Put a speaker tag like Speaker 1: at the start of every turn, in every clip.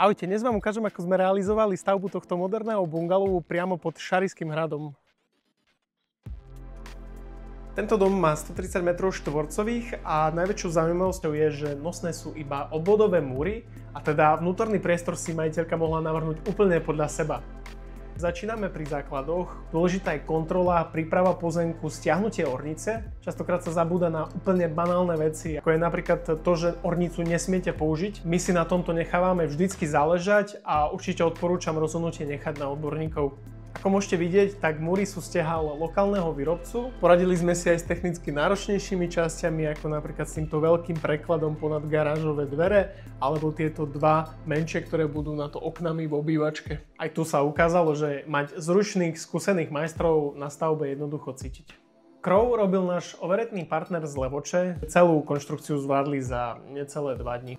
Speaker 1: Ahojte, dnes vám ukážem, ako sme realizovali stavbu tohto moderného bungalovu priamo pod Šarišským hradom. Tento dom má 130 m2 a najväčšou zaujímavosťou je, že nosné sú iba obvodové múry a teda vnútorný priestor si majiteľka mohla navrhnúť úplne podľa seba. Začíname pri základoch. Dôležitá je kontrola, príprava pozemku, stiahnutie ornice. Častokrát sa zabúda na úplne banálne veci, ako je napríklad to, že ornicu nesmiete použiť. My si na tomto nechávame vždycky záležať a určite odporúčam rozhodnutie nechať na odborníkov. Ako môžete vidieť, tak múry sú stehal lokálneho výrobcu. Poradili sme si aj s technicky náročnejšími časťami, ako napríklad s týmto veľkým prekladom ponad garážové dvere, alebo tieto dva menšie, ktoré budú na to oknami v obývačke. Aj tu sa ukázalo, že mať zručných, skúsených majstrov na stavbe jednoducho cítiť. Krov robil náš overetný partner z Levoče. Celú konštrukciu zvládli za necelé 2 dni.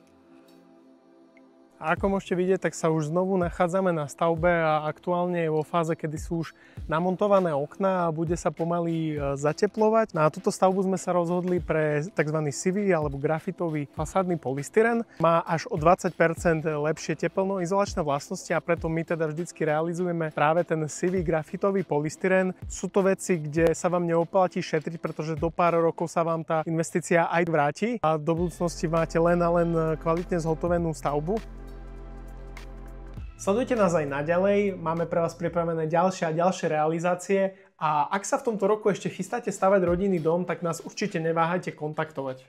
Speaker 1: A ako môžete vidieť, tak sa už znovu nachádzame na stavbe a aktuálne je vo fáze, kedy sú už namontované okná a bude sa pomaly zateplovať. Na túto stavbu sme sa rozhodli pre tzv. CV alebo grafitový fasádny polystyren. Má až o 20% lepšie tepelnoizolačné vlastnosti a preto my teda vždycky realizujeme práve ten CV grafitový polystyren. Sú to veci, kde sa vám neoplatí šetriť, pretože do pár rokov sa vám tá investícia aj vráti a do budúcnosti máte len a len kvalitne zhotovenú stavbu. Sledujte nás aj naďalej, máme pre vás pripravené ďalšie a ďalšie realizácie a ak sa v tomto roku ešte chystáte stavať rodinný dom, tak nás určite neváhajte kontaktovať.